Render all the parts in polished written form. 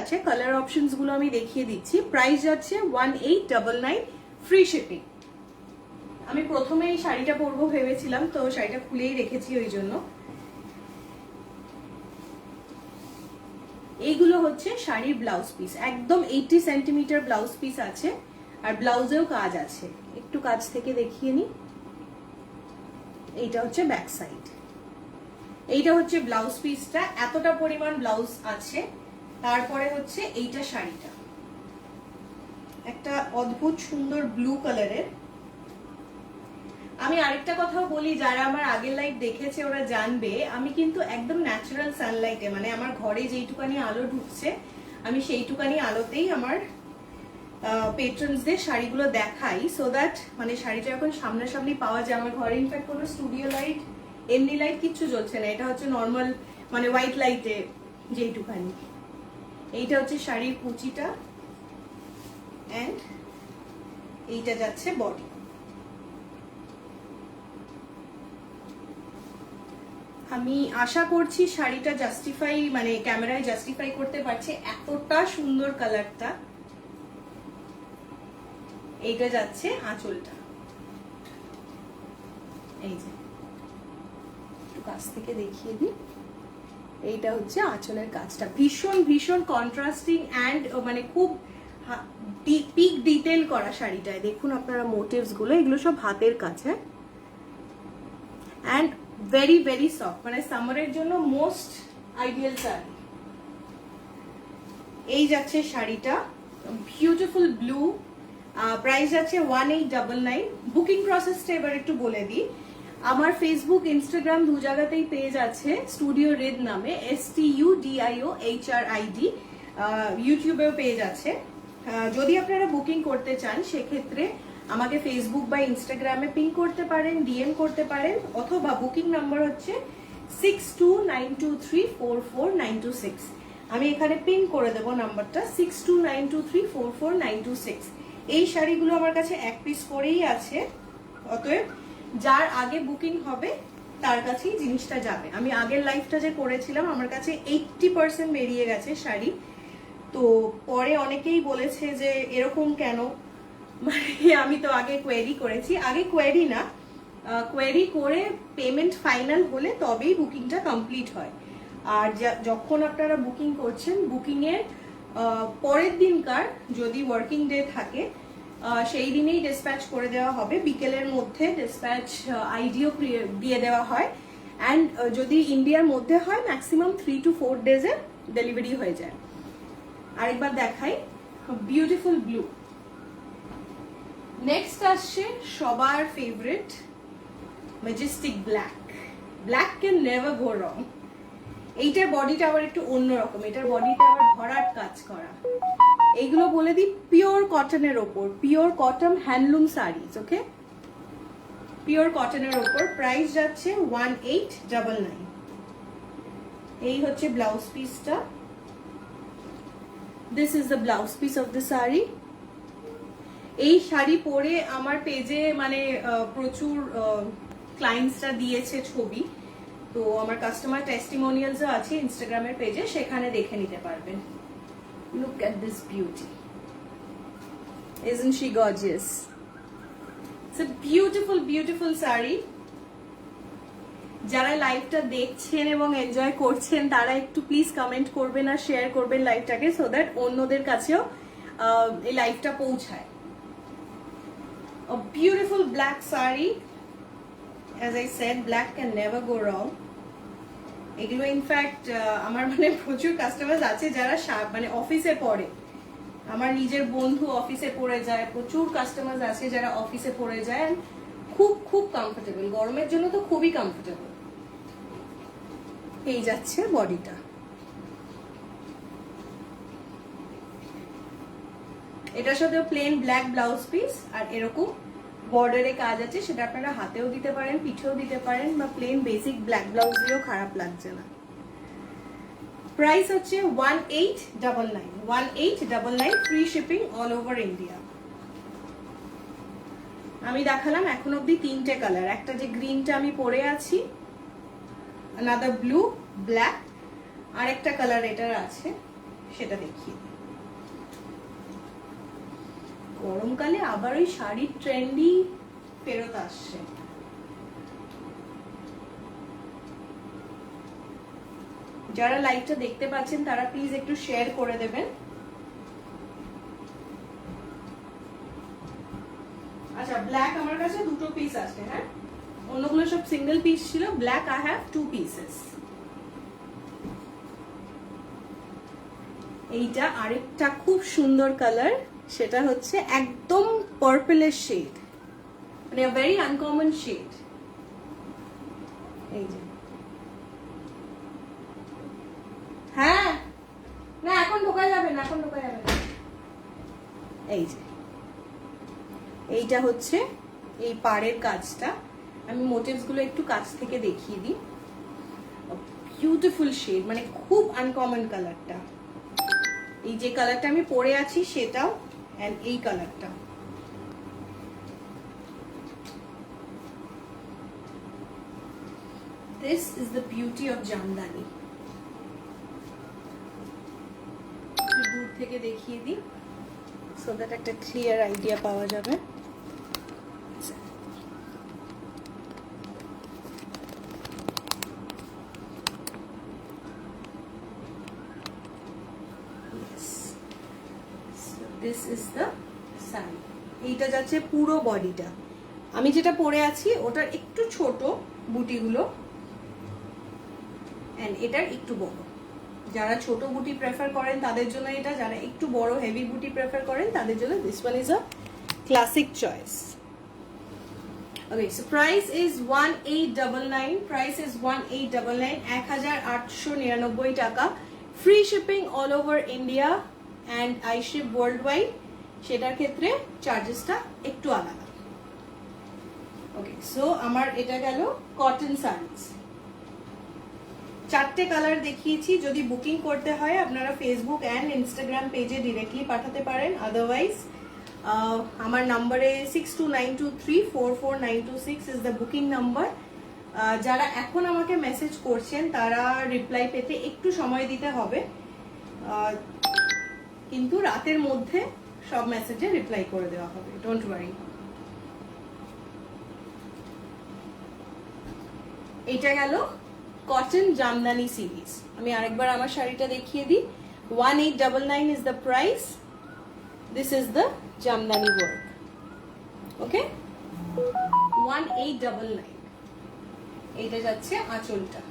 আছে, colour options গুলো আমি দেখিয়ে দিচ্ছি। প্রাইস যাচ্ছে 1899, ফ্রি শিপিং। আমি প্রথমে এই শাড়িটা পরবো ভেবেছিলাম, তো শাড়িটা খুলেই রেখেছি ওই জন্য। এইগুলো হচ্ছে শাড়ির ব্লাউজ পিস, একদম 80 সেন্টিমিটার ব্লাউজ পিস আছে, আর ব্লাউজেও কাজ আছে। একটু কাছ থেকে দেখিয়ে নি। এইটা হচ্ছে ব্যাক সাইড, এইটা হচ্ছে ব্লাউজ পিসটা, এতটা পরিমাণ ব্লাউজ আছে। তারপরে হচ্ছে এইটা শাড়িটা, একটা অদ্ভুত সুন্দর ব্লু কালারের। আমি আরেকটা কথাও বলি, যারা আমার আগের লাইভ দেখেছে ওরা জানবে, আমি কিন্তু একদম ন্যাচারাল সানলাইটে, মানে আমার ঘরে যেইটুকানি আলো ঢুকছে আমি সেইটুকানি আলোতেই আমার পেট্রনসদের শাড়িগুলো দেখাই, সো দ্যাট মানে শাড়িটা এখন সামনাসামনি পাওয়া যায়। আমার ঘরে ইনফ্যাক্ট কোনো স্টুডিও লাইট, এমনি লাইট কিচ্ছু জ্বলছে না, এটা হচ্ছে নর্মাল মানে হোয়াইট লাইটে যেইটুকানি। এইটা হচ্ছে শাড়ির কুচিটা, অ্যান্ড এইটা যাচ্ছে বডি। আমি আশা করছি শাড়িটা জাস্টিফাই, মানে ক্যামেরায় জাস্টিফাই করতে পারছে, এতটা সুন্দর কালারটা। এইটা যাচ্ছে আঁচলটা, এই যে একটু কাছ থেকে দেখিয়ে দিই। এইটা হচ্ছে আঁচলের কাজটা, ভীষণ ভীষণ কন্ট্রাস্টিং অ্যান্ড মানে খুব পিক ডিটেল করা শাড়িটায়। দেখুন আপনারা মোটিভস গুলো, এগুলো সব হাতের কাছে, অ্যান্ড ভেরি ভেরি সফট, মানে সামারের জন্য মোস্ট আইডিয়াল শাড়ি। এই যাচ্ছে শাড়িটা, বিউটিফুল ব্লু। প্রাইস আছে 1899। বুকিং প্রসেসটা এবার একটু বলে দিই। আমার ফেসবুক, ইনস্টাগ্রাম দু জায়গাতেই পেজ আছে স্টুডিও রেড নামে, STUDIOHRID। ইউটিউবেও পেজ আছে। যদি আপনারা বুকিং করতে চান সেক্ষেত্রে আমাকে ফেসবুক বা ইনস্টাগ্রামে পিং করতে পারেন, ডিএম করতে পারেন, অথবা বুকিং নাম্বার হচ্ছে 6292344926। আমি এখানে পিং করে দেবো নাম্বারটা, 6292344926। এই শাড়িগুলো আমার কাছে এক পিস করেই আছে, অতএব যার আগে বুকিং হবে তার কাছেই জিনিসটা যাবে। আমি আগের লাইফটা যে করেছিলাম আমার কাছে 80% বেরিয়ে গেছে শাড়ি, তো পরে অনেকেই বলেছে যে এরকম কেন, মানে আমি তো আগে কোয়েরি করেছি, আগে কোয়েরি না, কোয়েরি করে পেমেন্ট ফাইনাল হলে তবেই বুকিংটা কমপ্লিট হয়। আর যখন আপনারা বুকিং করছেন, বুকিং এর পরের দিনকার যদি ওয়ার্কিং ডে থাকে সেই দিনেই ডিসপ্যাচ করে দেওয়া হবে, বিকেলের মধ্যে ডিসপ্যাচ আইডিও দিয়ে দেওয়া হয়। অ্যান্ড যদি ইন্ডিয়ার মধ্যে হয় ম্যাক্সিমাম 3 to 4 ডেজে ডেলিভারি হয়ে যায়। আরেকবার দেখাই, বিউটিফুল ব্লু। নেক্সট আসছে সবার favourite majestic black. Black can never go wrong. এইটার বডিটা আবার একটু অন্যরকম, এটার বডিটা আবার ভরাট কাজ করা। এইগুলো বলে দিই পিওর কটনের ওপর, পিওর কটন হ্যান্ডলুম শাড়িজ, ওকে, পিওর কটনের ওপর। প্রাইস যাচ্ছে 1899। এই হচ্ছে ব্লাউজ পিসটা, this is the blouse piece of the sari. এই শাড়ি পরে আমার পেজে মানে প্রচুর ক্লায়েন্টসরা দিয়েছে ছবি, তো আমার কাস্টমার টেস্টিমোনিয়ালসও আছে ইনস্টাগ্রামের পেজে, সেখানে দেখে নিতে পারবেন। Look at this beauty. Isn't she gorgeous? It's a beautiful, beautiful saree. যারা লাইভটা দেখছেন এবং এনজয় করছেন তারা একটু প্লিজ কমেন্ট করবেন আর শেয়ার করবেন লাইভটাকে, সো দ্যাট অন্যদের কাছেও এই লাইভটা পৌঁছায়। A beautiful black saree. As I said, black can never go wrong. এগুলো ইনফ্যাক্ট আমার মানে প্রচুর কাস্টমার আছে যারা মানে অফিসে পড়ে, আমার নিজের বন্ধু অফিসে পড়ে যায়, প্রচুর কাস্টমার আছে যারা অফিসে পড়ে যায়, খুব খুব কমফোর্টেবল, গরমের জন্য তো খুবই কমফোর্টেবল। এই যাচ্ছে বডিটা, এটার সাথে প্লেন ব্ল্যাক ব্লাউজ পিস, আর এরকম বর্ডারে কাজ আছে, সেটা আপনারা হাতেও দিতে পারেন, পিঠেও দিতে পারেন, বা প্লেন বেসিক ব্ল্যাক ব্লাউজ দিয়েও খারাপ লাগছে না। প্রাইস হচ্ছে 1899, 1899, free shipping all over India. আমি দেখালাম এখন অব্দি 3টে কালার, একটা যে গ্রিনটা আমি পরে আছি, another ব্লু, ব্ল্যাক, আর একটা কালার এটার আছে সেটা দেখিয়ে দিই। গরমকালে আবার ওই শাড়ির ট্রেন্ডই ফেরত আসছে। যারা লাইভটা দেখতে পাচ্ছেন তারা প্লিজ একটু শেয়ার করে দেবেন। আচ্ছা, ব্ল্যাক আমার কাছে 2 পিস আছে, হ্যাঁ, অন্যগুলো সব সিঙ্গেল পিস ছিল। Black eye have 2 pieces. এইটা আরেকটা খুব সুন্দর কালার, সেটা হচ্ছে একদম পার্পলের শেড, মানে ভেরি আনকমন শেড। এই যে, হ্যাঁ, না এখন ঢোকা যাবে না, এখন ঢোকা যাবে না। এই যে, এইটা হচ্ছে এই পাড়ের কাজটা। আমি মোটিভস গুলো একটু কাছ থেকে দেখিয়ে দিই। বিউটিফুল শেড, মানে খুব আনকমন কালারটা। এই যে কালারটা আমি পরে আছি সেটাও, এন্ড এই কালারটা। This is the beauty of Jamdani. দূর থেকে দেখিয়ে দিই সো দ্যাট একটা ক্লিয়ার আইডিয়া পাওয়া যাবে। This is the sari. এইটা যাচ্ছে পুরো বডিটা। আমি যেটা পরে আছি ওটার একটু ছোট বুটিগুলো, এন্ড এটার একটু বড়। যারা ছোট বুটি প্রেফার করেন তাদের জন্য এটা, যারা একটু বড় হেভি বুটি প্রেফার করেন তাদের জন্য this one is a classic choice. Okay, so price is 1899. Price is 1899, 1899 টাকা। Free shipping all over India and I ship worldwide. সেটার ক্ষেত্রে চার্জেসটা একটু আলাদা। ওকে, সো আমার এটা গেল কটন শাড়িজ। 4টে কালার দেখিয়েছি। যদি বুকিং করতে হয় আপনারা ফেসবুক অ্যান্ড ইনস্টাগ্রাম পেজে ডিরেক্টলি পাঠাতে পারেন, আদারওয়াইজ আমার নাম্বারে 6292344926 ইজ দ্য বুকিং নাম্বার। যারা এখন আমাকে মেসেজ করছেন তারা রিপ্লাই পেতে একটু সময় দিতে হবে, কিন্তু রাতের মধ্যে সব মেসেজে রিপ্লাই করে দেওয়া হবে, ডোন্ট ওয়ারি। এটা গেল কটন জামদানি সিরিজ। আমি আরেকবার আমার শাড়িটা দেখিয়ে দিই। 1899 is the price. This is the Jamdani work. Okay, 1899। এটা যাচ্ছে আঁচলটা।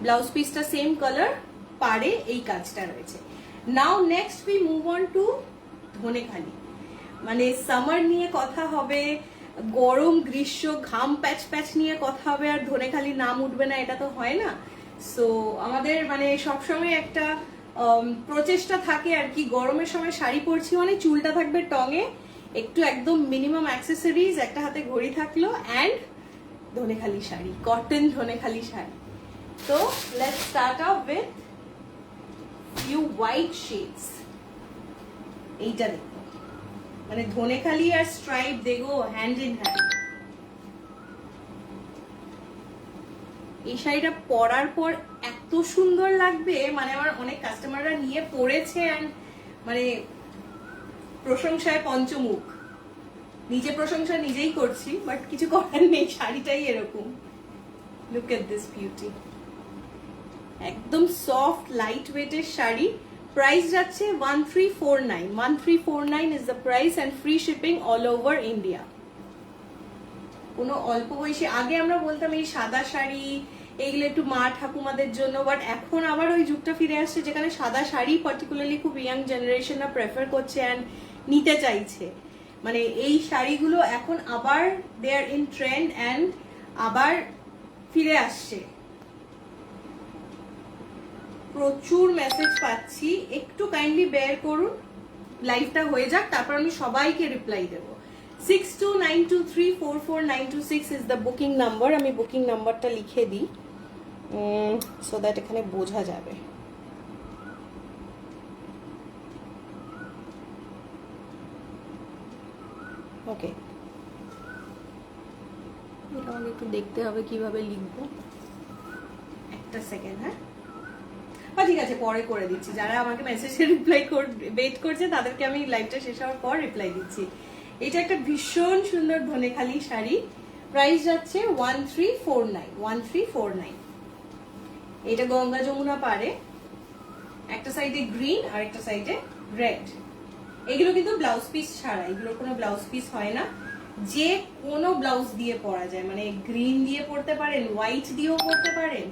ব্লাউজ পিসটা সেম কালার, পাড়ে এই কাজটা রয়েছে। Now next we move on to Dhanekhali. মানে সামার নিয়ে কথা হবে, গরম গ্রীষ্ম ঘাম প্যাচ প্যাচ নিয়ে কথা হবে, আর ধনেখালি নাম উঠবে না, এটা তো হয় না। সো আমাদের মানে সবসময় একটা প্রচেষ্টা থাকে আর কি, গরমের সময় শাড়ি পরছি মানে চুলটা থাকবে টঙে, একটু একদম মিনিমাম অ্যাক্সেসরিজ, একটা হাতে ঘড়ি থাকলো, অ্যান্ড ধনেখালি শাড়ি, কটন ধনেখালি শাড়ি। তো let's start of with few white shades. এইটা দেখো, মানে ধনেখালি আর স্ট্রাইপ দেখো হ্যান্ড ইন হ্যান্ড। এই শাড়িটা পরার পর এত সুন্দর লাগবে, মানে আমার অনেক কাস্টমাররা নিয়ে পরেছে, এন্ড মানে প্রশংসায় পঞ্চমুখ। নিজে প্রশংসা নিজেই করছি, বাট কিছু করার নেই, শাড়িটাই এরকম। লুক এট দিস বিউটি, একদম সফট লাইট ওয়েটের শাড়ি। প্রাইস যাচ্ছে 1349। 1349 is the price and free shipping all over India. কোনো অল্প বয়সী, আগে আমরা বলতাম এই সাদা শাড়ি এইগুলো একটু মা ঠাকুমাদের জন্য, বাট এখন আবার ওই যুগটা ফিরে আসছে যেখানে সাদা শাড়ি পার্টিকুলারলি খুব ইয়াং জেনারেশনরা প্রেফার করছে অ্যান্ড নিতে চাইছে। মানে এই শাড়িগুলো এখন আবার দে আর ইন ট্রেন্ড অ্যান্ড আবার ফিরে আসছে। প্রচুর মেসেজ পাচ্ছি, একটু কাইন্ডলি বেয়ার করুন, লাইভটা হয়ে যাক, তারপর আমি সবাইকে রিপ্লাই দেবো। 6292344926 ইজ দ্য বুকিং নাম্বার। আমি বুকিং নাম্বারটা লিখে দিই সো দ্যাট এখানে বোঝা যাবে। ওকে, এটা আমাকে একটু দেখতে হবে কিভাবে লিখবো, একটা সেকেন্ড। হ্যাঁ, বা ঠিক আছে পরে করে দিচ্ছি, যারা আমাকে মেসেজে রিপ্লাই ওয়েট করছে তাদেরকে আমি লাইভটা শেষ হওয়ার পর রিপ্লাই দিচ্ছি। এটা একটা ভীষণ সুন্দর ধনেখালি শাড়ি, প্রাইস যাচ্ছে 1349, 1349। এটা গঙ্গা যমুনা পারে, একটা সাইডে গ্রিন আর একটা সাইডে রেড। এগুলো কিন্তু ব্লাউজ পিস ছাড়া, এগুলোর কোনো ব্লাউজ পিস হয় না, যে কোনো ব্লাউজ দিয়ে পরা যায়, মানে গ্রিন দিয়ে পরতে পারেন, হোয়াইট দিয়েও পরতে পারেন,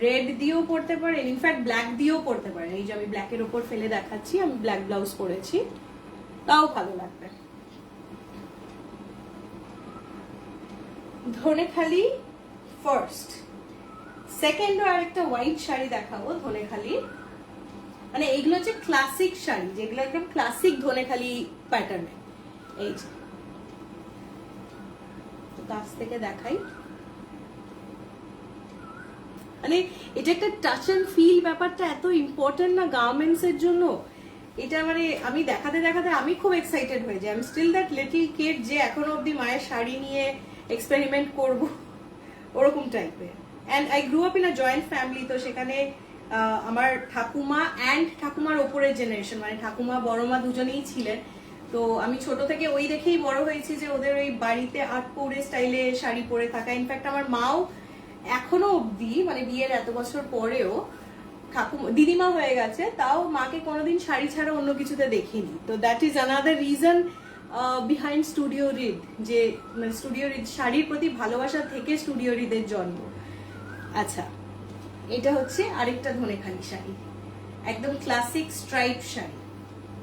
রেড দিয়েও পরতে পারেন, ইনফ্যাক্ট ব্ল্যাক দিয়েও পরতে পারেন। এই যে আমি ব্ল্যাকের উপর ফেলে দেখাচ্ছি, আমি ব্ল্যাক ব্লাউজ পরেছি, তাও ভালো লাগবে। ধনেখালি ফার্স্ট, সেকেন্ড আর একটা হোয়াইট শাড়ি দেখাবো ধনেখালি। মানে এইগুলো হচ্ছে ক্লাসিক শাড়ি, যেগুলো একদম ক্লাসিক ধনেখালি প্যাটার্নে। এই যে কাছ থেকে দেখাই, মানে এটা একটা টাচ এন্ড ফিল, ব্যাপারটা এত ইম্পর্টেন্ট না গার্মেন্টস এর জন্য। এটা মানে আমি দেখাতে দেখাতে আমি খুব এক্সাইটেড হয়ে যাই। I am still that little kid যে এখনো অব্দি মায়ের শাড়ি নিয়ে এক্সপেরিমেন্ট করব, ওরকম টাইপের। And I grew up in a joint family, তো সেখানে আমার ঠাকুমা অ্যান্ড ঠাকুমার ওপরের জেনারেশন, মানে ঠাকুমা বড়মা দুজনেই ছিলেন। তো আমি ছোট থেকে ওই দেখেই বড় হয়েছি যে ওদের ওই বাড়িতে আটপৌরে স্টাইলে শাড়ি পরে থাকা। ইনফ্যাক্ট আমার মাও এখনো অব্দি, মানে বিয়ের এত বছর পরেও, ঠাকুমা দিদিমা হয়ে গেছে, তাও মাকে কোনোদিন শাড়ি ছাড়া অন্য কিছুতে দেখিনি। তো that is another reason behind studio read, যে মানে স্টুডিও রিড শাড়ির প্রতি ভালোবাসা থেকে স্টুডিও রিদের জন্ম। আচ্ছা, এটা হচ্ছে আরেকটা ধনেখালি শাড়ি, একদম classic stripe sari,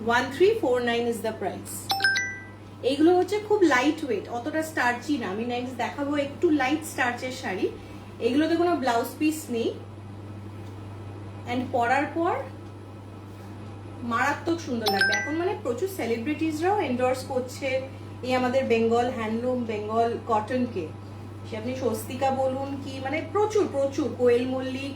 1349 is the price. এইগুলো হচ্ছে খুব লাইট ওয়েট, অতটা স্টার্চি না। আমি নেক্সট দেখাবো একটু লাইট স্টার্চের শাড়ি। এগুলোতে কোনো ব্লাউজ পিস নেই, এন্ড পরার পর মারাত্মক সুন্দর লাগবে। এখন মানে প্রচুর সেলিব্রিটিজরাও এন্ডোর্স করছে এই আমাদের বেঙ্গল হ্যান্ডলুম, বেঙ্গল কটনকে। সে আপনি স্বস্তিকা বলুন কি, মানে প্রচুর প্রচুর, কোয়েল মল্লিক,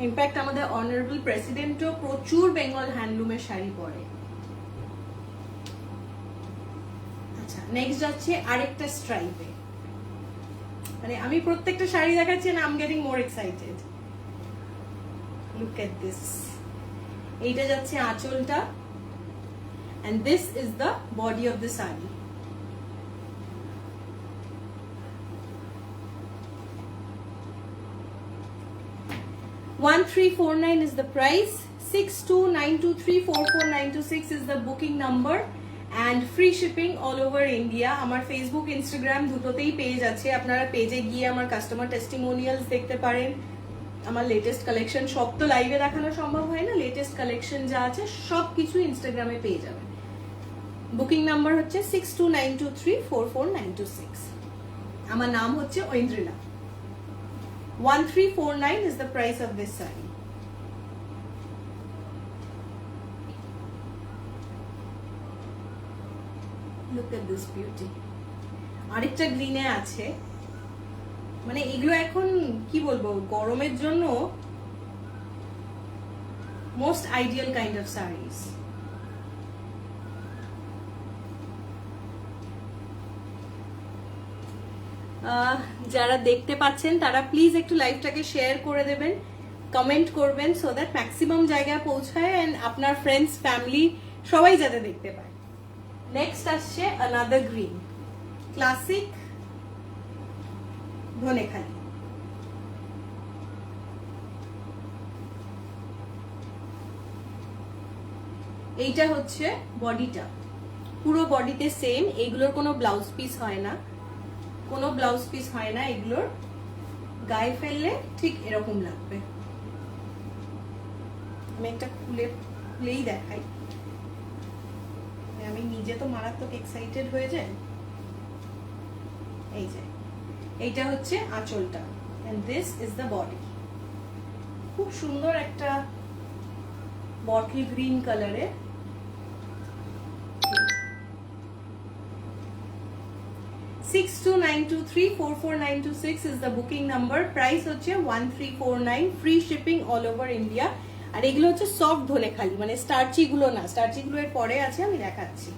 ইনফ্যাক্ট আমাদের অনারেবল প্রেসিডেন্টও প্রচুর বেঙ্গল হ্যান্ডলুমের শাড়ি পরে। আচ্ছা, নেক্সট যাচ্ছে আরেকটা স্ট্রাইপে। মানে আমি প্রত্যেকটা শাড়ি দেখাচ্ছি না, I am getting more excited. Look at this. এইটা যাচ্ছে আঁচলটা, and this is the body of the saree. $1349 is the price. 6292344926 is the booking number and free shipping all over India. আমার ফেসবুক ইনস্টাগ্রাম দুটোতেই page আছে, আপনারা পেজে গিয়ে আমার কাস্টমার টেস্টিমোনিয়ালস দেখতে পারেন। আমার লেটেস্ট কালেকশন সব তো লাইভে দেখানো সম্ভব হয় না, লেটেস্ট কালেকশন যা আছে সব কিছু ইনস্টাগ্রামে পেয়ে যাবেন। বুকিং নাম্বার হচ্ছে 6292344926। আমার নাম হচ্ছে Aindrila. 1349 is the price of this saree. Look at this beauty. আরেকটা গ্রিনে আছে, মানে এগুলো এখন কি বলবো, গরমের জন্য most ideal kind of series. যারা দেখতে পাচ্ছেন তারা প্লিজ একটু লাইভটাকে শেয়ার করে দেবেন, কমেন্ট করবেন, সো দ্যাট ম্যাক্সিমাম জায়গায় পৌঁছায় এন্ড আপনার ফ্রেন্ডস ফ্যামিলি সবাই যাতে দেখতে পায়। নেক্সট আসছে আনাদার গ্রিন, ক্লাসিক ধনেখালি। এইটা হচ্ছে বডিটা, পুরো বডিতে সেম। এগুলোর কোনো ব্লাউজ পিস হয় না, কোনো ব্লাউজ পিস হয় না। এগুলোর গায়ে ফেললে ঠিক এরকম লাগবে। আমি একটা খুলেই দেখাই, আমি নিজে তো মারাত্মক এক্সাইটেড হয়ে যাই। এই যে এইটা হচ্ছে আঁচলটা, and this is the body। খুব সুন্দর একটা বটল গ্রিন কালারের। $6292344926 is the booking number. Price হচ্ছে 1349, free shipping all over India। আর এগুলো হচ্ছে সফট ধনেখালি, মানে স্টার্চি গুলো না, স্টার্চি গুলো এর পরে আছে, আমি দেখাচ্ছি।